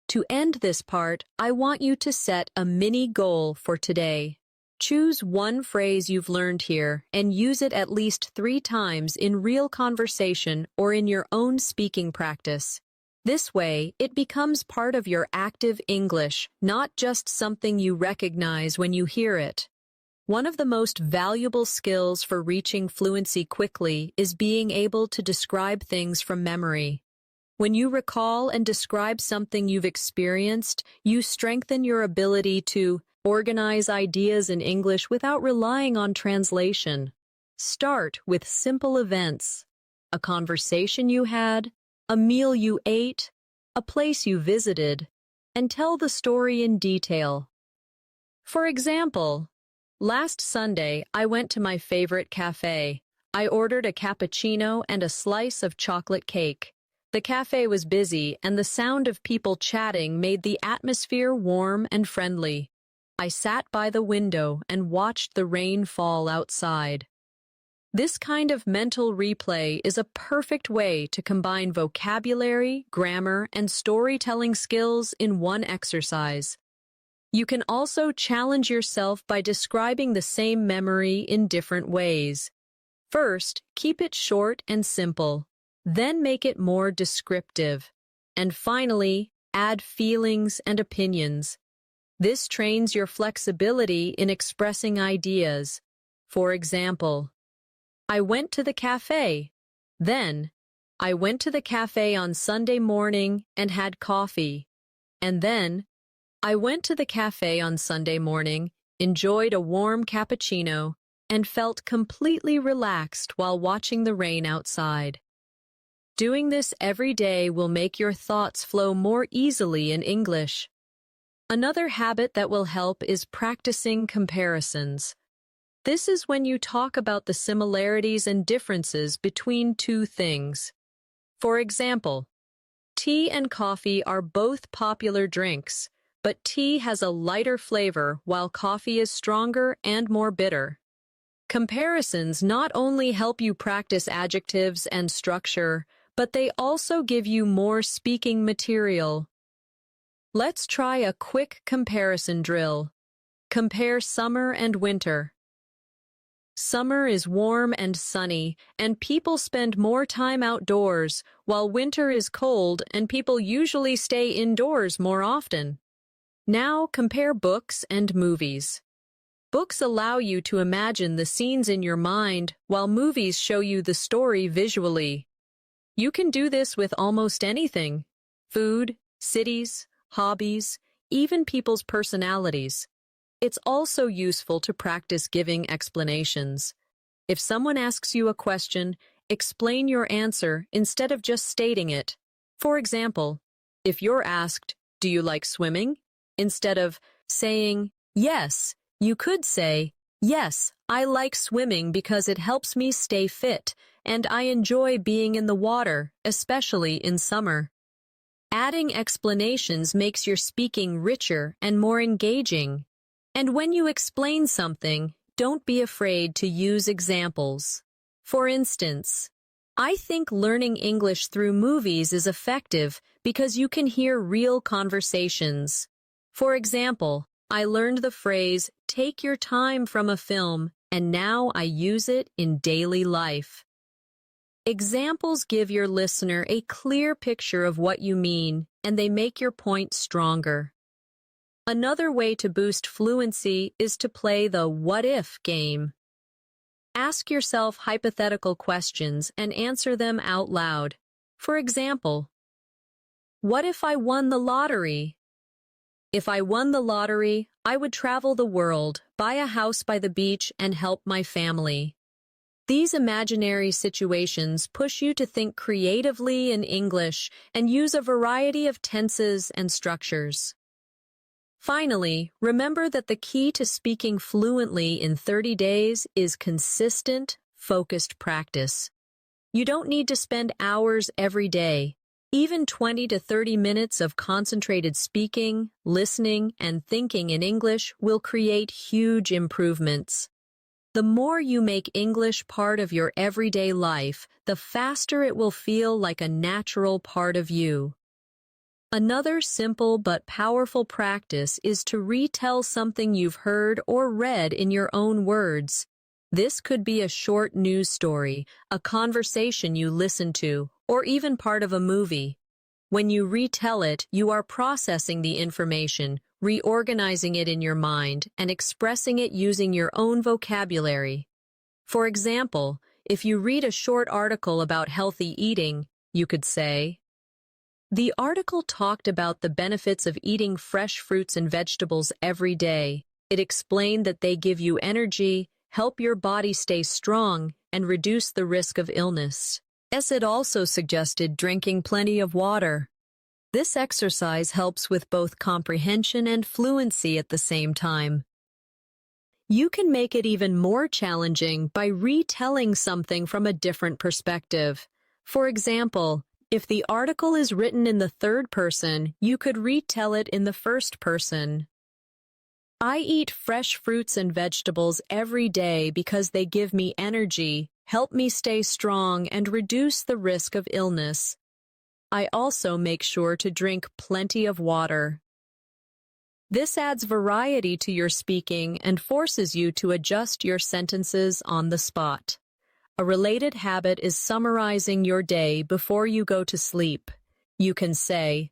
To end this part, I want you to set a mini goal for today. Choose one phrase you've learned here and use it at least 3 times in real conversation or in your own speaking practice. This way, it becomes part of your active English, not just something you recognize when you hear it. One of the most valuable skills for reaching fluency quickly is being able to describe things from memory. When you recall and describe something you've experienced, you strengthen your ability to organize ideas in English without relying on translation. Start with simple events: a conversation you had, a meal you ate, a place you visited, and tell the story in detail. For example, last Sunday I went to my favorite cafe. I ordered a cappuccino and a slice of chocolate cake. The cafe was busy, and the sound of people chatting made the atmosphere warm and friendly. I sat by the window and watched the rain fall outside. This kind of mental replay is a perfect way to combine vocabulary, grammar, and storytelling skills in one exercise. You can also challenge yourself by describing the same memory in different ways. First, keep it short and simple. Then make it more descriptive. And finally, add feelings and opinions. This trains your flexibility in expressing ideas. For example, I went to the cafe. Then, I went to the cafe on Sunday morning and had coffee. And then, I went to the cafe on Sunday morning, enjoyed a warm cappuccino, and felt completely relaxed while watching the rain outside. Doing this every day will make your thoughts flow more easily in English. Another habit that will help is practicing comparisons. This is when you talk about the similarities and differences between two things. For example, tea and coffee are both popular drinks, but tea has a lighter flavor while coffee is stronger and more bitter. Comparisons not only help you practice adjectives and structure, but they also give you more speaking material. Let's try a quick comparison drill. Compare summer and winter. Summer is warm and sunny, and people spend more time outdoors, while winter is cold and people usually stay indoors more often. Now compare books and movies. Books allow you to imagine the scenes in your mind, while movies show you the story visually. You can do this with almost anything: food, cities, hobbies, even people's personalities. It's also useful to practice giving explanations. If someone asks you a question, explain your answer instead of just stating it. For example, if you're asked, "Do you like swimming?" instead of saying, "Yes," you could say, "Yes, I like swimming because it helps me stay fit, and I enjoy being in the water, especially in summer." Adding explanations makes your speaking richer and more engaging. And when you explain something, don't be afraid to use examples. For instance, I think learning English through movies is effective because you can hear real conversations. For example, I learned the phrase, "take your time" from a film, and now I use it in daily life. Examples give your listener a clear picture of what you mean, and they make your point stronger. Another way to boost fluency is to play the "what if" game. Ask yourself hypothetical questions and answer them out loud. For example, what if I won the lottery? If I won the lottery, I would travel the world, buy a house by the beach, and help my family. These imaginary situations push you to think creatively in English and use a variety of tenses and structures. Finally, remember that the key to speaking fluently in 30 days is consistent, focused practice. You don't need to spend hours every day. Even 20 to 30 minutes of concentrated speaking, listening, and thinking in English will create huge improvements. The more you make English part of your everyday life, the faster it will feel like a natural part of you. Another simple but powerful practice is to retell something you've heard or read in your own words. This could be a short news story, a conversation you listened to, or even part of a movie. When you retell it, you are processing the information, reorganizing it in your mind, and expressing it using your own vocabulary. For example, if you read a short article about healthy eating, you could say, "The article talked about the benefits of eating fresh fruits and vegetables every day. It explained that they give you energy, help your body stay strong, and reduce the risk of illness. Yes, it also suggested drinking plenty of water." This exercise helps with both comprehension and fluency at the same time. You can make it even more challenging by retelling something from a different perspective. For example, if the article is written in the third person, you could retell it in the first person. "I eat fresh fruits and vegetables every day because they give me energy, help me stay strong, and reduce the risk of illness. I also make sure to drink plenty of water." This adds variety to your speaking and forces you to adjust your sentences on the spot. A related habit is summarizing your day before you go to sleep. You can say,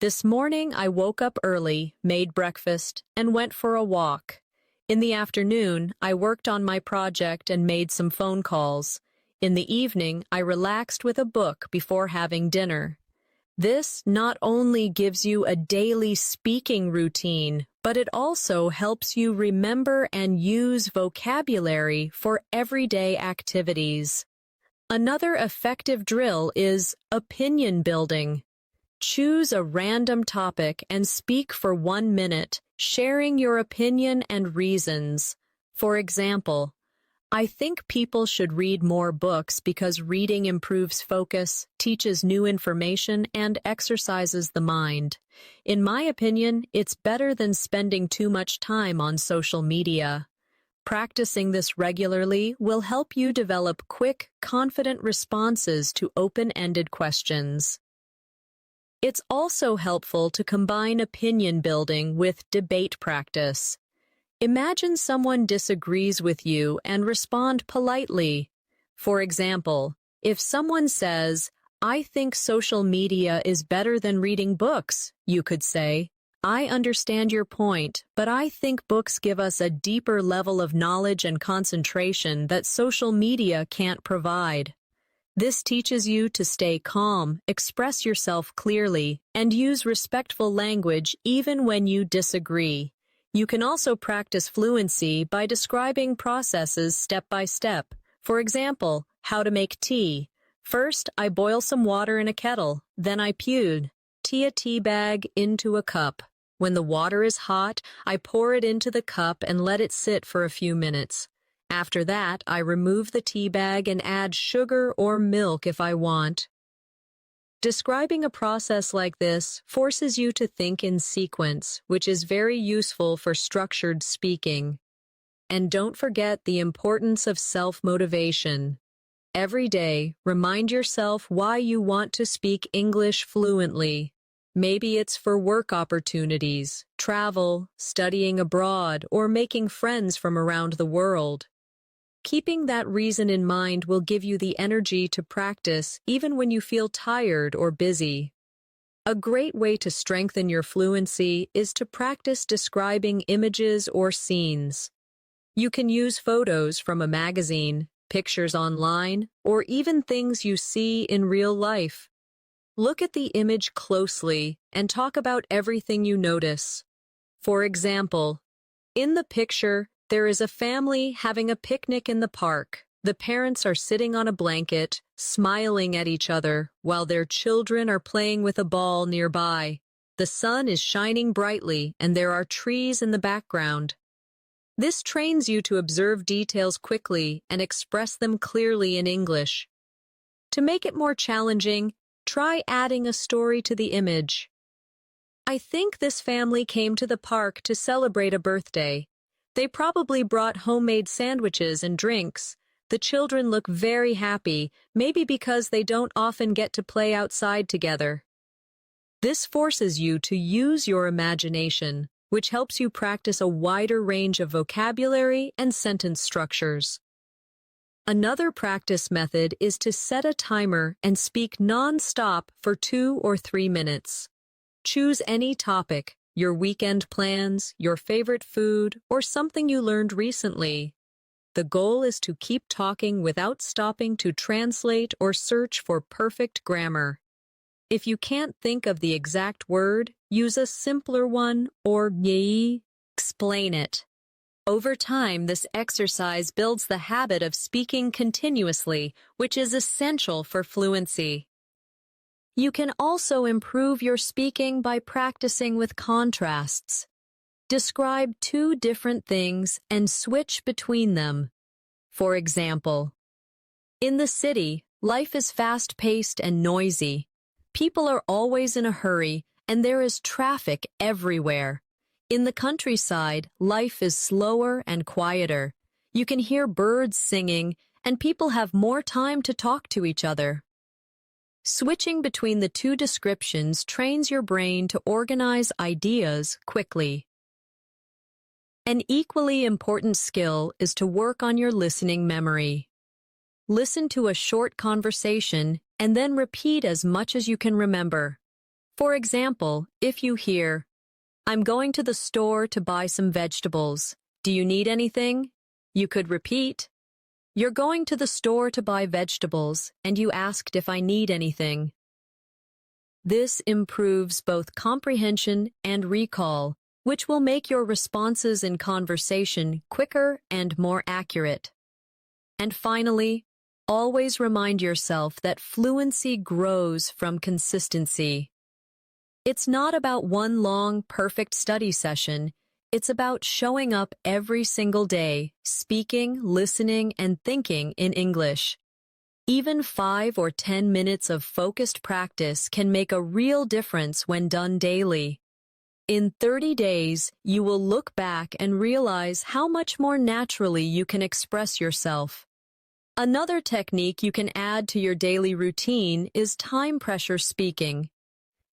"This morning I woke up early, made breakfast, and went for a walk. In the afternoon, I worked on my project and made some phone calls. In the evening, I relaxed with a book before having dinner." This not only gives you a daily speaking routine, but it also helps you remember and use vocabulary for everyday activities. Another effective drill is opinion building. Choose a random topic and speak for 1 minute, sharing your opinion and reasons. For example, "I think people should read more books because reading improves focus, teaches new information, and exercises the mind. In my opinion, it's better than spending too much time on social media." Practicing this regularly will help you develop quick, confident responses to open-ended questions. It's also helpful to combine opinion building with debate practice. Imagine someone disagrees with you and respond politely. For example, if someone says, "I think social media is better than reading books," you could say, "I understand your point, but I think books give us a deeper level of knowledge and concentration that social media can't provide." This teaches you to stay calm, express yourself clearly, and use respectful language even when you disagree. You can also practice fluency by describing processes step by step. For example, how to make tea. "First, I boil some water in a kettle. Then I pour a tea bag into a cup. When the water is hot, I pour it into the cup and let it sit for a few minutes. After that, I remove the tea bag and add sugar or milk if I want." Describing a process like this forces you to think in sequence, which is very useful for structured speaking. And don't forget the importance of self-motivation. Every day, remind yourself why you want to speak English fluently. Maybe it's for work opportunities, travel, studying abroad, or making friends from around the world. Keeping that reason in mind will give you the energy to practice even when you feel tired or busy. A great way to strengthen your fluency is to practice describing images or scenes. You can use photos from a magazine, pictures online, or even things you see in real life. Look at the image closely and talk about everything you notice. For example, in the picture, there is a family having a picnic in the park. The parents are sitting on a blanket, smiling at each other, while their children are playing with a ball nearby. The sun is shining brightly and there are trees in the background. This trains you to observe details quickly and express them clearly in English. To make it more challenging, try adding a story to the image. I think this family came to the park to celebrate a birthday. They probably brought homemade sandwiches and drinks. The children look very happy, maybe because they don't often get to play outside together. This forces you to use your imagination, which helps you practice a wider range of vocabulary and sentence structures. Another practice method is to set a timer and speak non-stop for 2 or 3 minutes. Choose any topic, your weekend plans, your favorite food, or something you learned recently. The goal is to keep talking without stopping to translate or search for perfect grammar. If you can't think of the exact word, use a simpler one or explain it. Over time, this exercise builds the habit of speaking continuously, which is essential for fluency. You can also improve your speaking by practicing with contrasts. Describe 2 different things and switch between them. For example, in the city, life is fast-paced and noisy. People are always in a hurry, and there is traffic everywhere. In the countryside, life is slower and quieter. You can hear birds singing, and people have more time to talk to each other. Switching between the 2 descriptions trains your brain to organize ideas quickly. An equally important skill is to work on your listening memory. Listen to a short conversation and then repeat as much as you can remember. For example, if you hear, "I'm going to the store to buy some vegetables. Do you need anything?" You could repeat, "You're going to the store to buy vegetables, and you asked if I need anything." This improves both comprehension and recall, which will make your responses in conversation quicker and more accurate. And finally, always remind yourself that fluency grows from consistency. It's not about one long, perfect study session. It's about showing up every single day, speaking, listening, and thinking in English. Even 5 or 10 minutes of focused practice can make a real difference when done daily. In 30 days, you will look back and realize how much more naturally you can express yourself. Another technique you can add to your daily routine is time pressure speaking.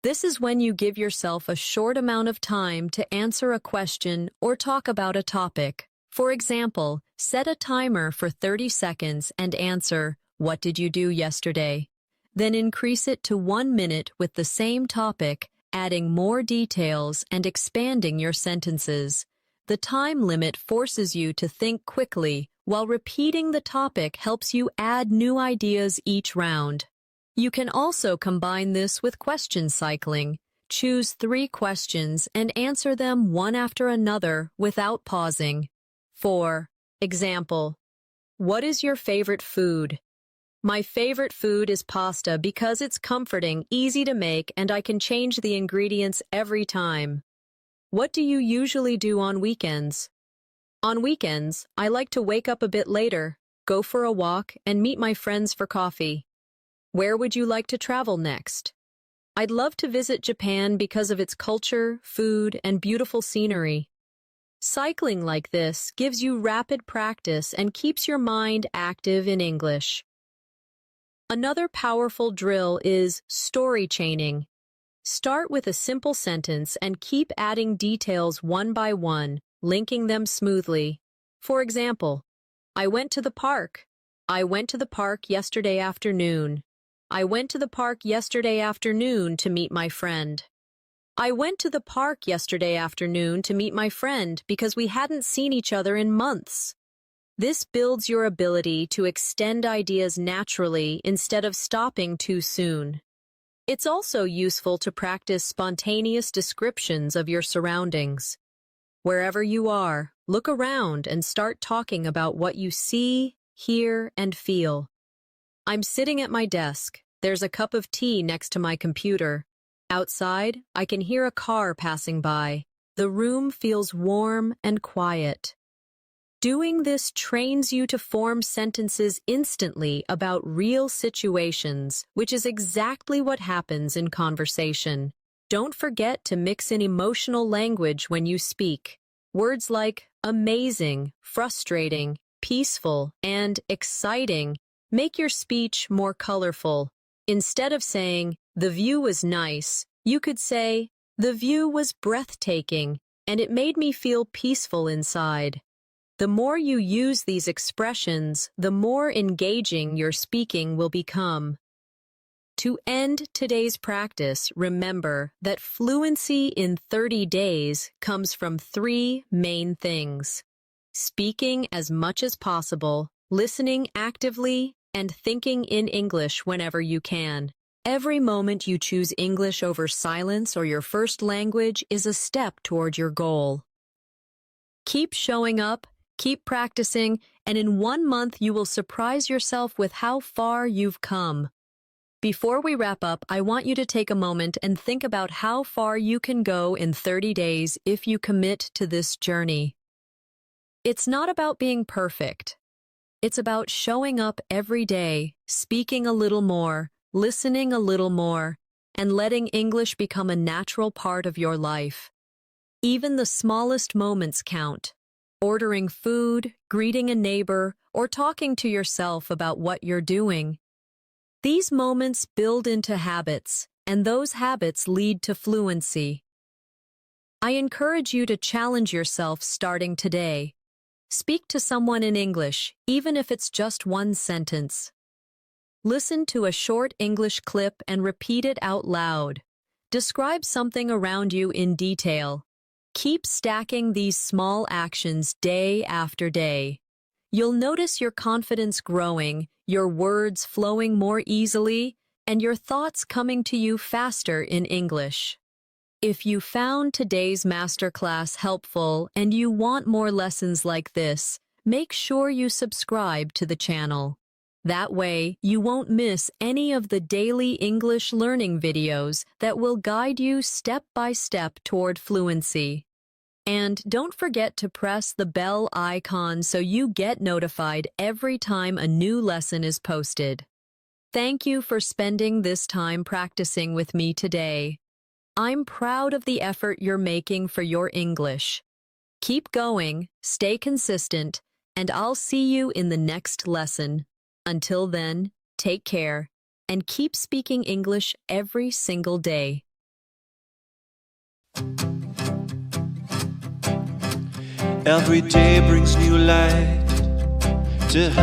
This is when you give yourself a short amount of time to answer a question or talk about a topic. For example, set a timer for 30 seconds and answer, "What did you do yesterday?" Then increase it to 1 minute with the same topic, adding more details and expanding your sentences. The time limit forces you to think quickly, while repeating the topic helps you add new ideas each round. You can also combine this with question cycling. Choose 3 questions and answer them one after another without pausing. For example, what is your favorite food? My favorite food is pasta because it's comforting, easy to make, and I can change the ingredients every time. What do you usually do on weekends? On weekends, I like to wake up a bit later, go for a walk, and meet my friends for coffee. Where would you like to travel next? I'd love to visit Japan because of its culture, food, and beautiful scenery. Cycling like this gives you rapid practice and keeps your mind active in English. Another powerful drill is story chaining. Start with a simple sentence and keep adding details one by one, linking them smoothly. For example, I went to the park. I went to the park yesterday afternoon. I went to the park yesterday afternoon to meet my friend. I went to the park yesterday afternoon to meet my friend because we hadn't seen each other in months. This builds your ability to extend ideas naturally instead of stopping too soon. It's also useful to practice spontaneous descriptions of your surroundings. Wherever you are, look around and start talking about what you see, hear, and feel. I'm sitting at my desk. There's a cup of tea next to my computer. Outside, I can hear a car passing by. The room feels warm and quiet. Doing this trains you to form sentences instantly about real situations, which is exactly what happens in conversation. Don't forget to mix in emotional language when you speak. Words like amazing, frustrating, peaceful, and exciting make your speech more colorful. Instead of saying, "The view was nice," you could say, "The view was breathtaking, and it made me feel peaceful inside." The more you use these expressions, the more engaging your speaking will become. To end today's practice, remember that fluency in 30 days comes from 3 main things: speaking as much as possible, listening actively, and thinking in English whenever you can. Every moment you choose English over silence or your first language is a step toward your goal. Keep showing up, keep practicing, and in 1 month you will surprise yourself with how far you've come. Before we wrap up, I want you to take a moment and think about how far you can go in 30 days if you commit to this journey. It's not about being perfect. It's about showing up every day, speaking a little more, listening a little more, and letting English become a natural part of your life. Even the smallest moments count. Ordering food, greeting a neighbor, or talking to yourself about what you're doing. These moments build into habits, and those habits lead to fluency. I encourage you to challenge yourself starting today. Speak to someone in English, even if it's just 1 sentence. Listen to a short English clip and repeat it out loud. Describe something around you in detail. Keep stacking these small actions day after day. You'll notice your confidence growing, your words flowing more easily, and your thoughts coming to you faster in English. If you found today's masterclass helpful and you want more lessons like this, make sure you subscribe to the channel. That way, you won't miss any of the daily English learning videos that will guide you step by step toward fluency. And don't forget to press the bell icon so you get notified every time a new lesson is posted. Thank you for spending this time practicing with me today. I'm proud of the effort you're making for your English. Keep going, stay consistent, and I'll see you in the next lesson. Until then, take care, and keep speaking English every single day. Every day brings new light to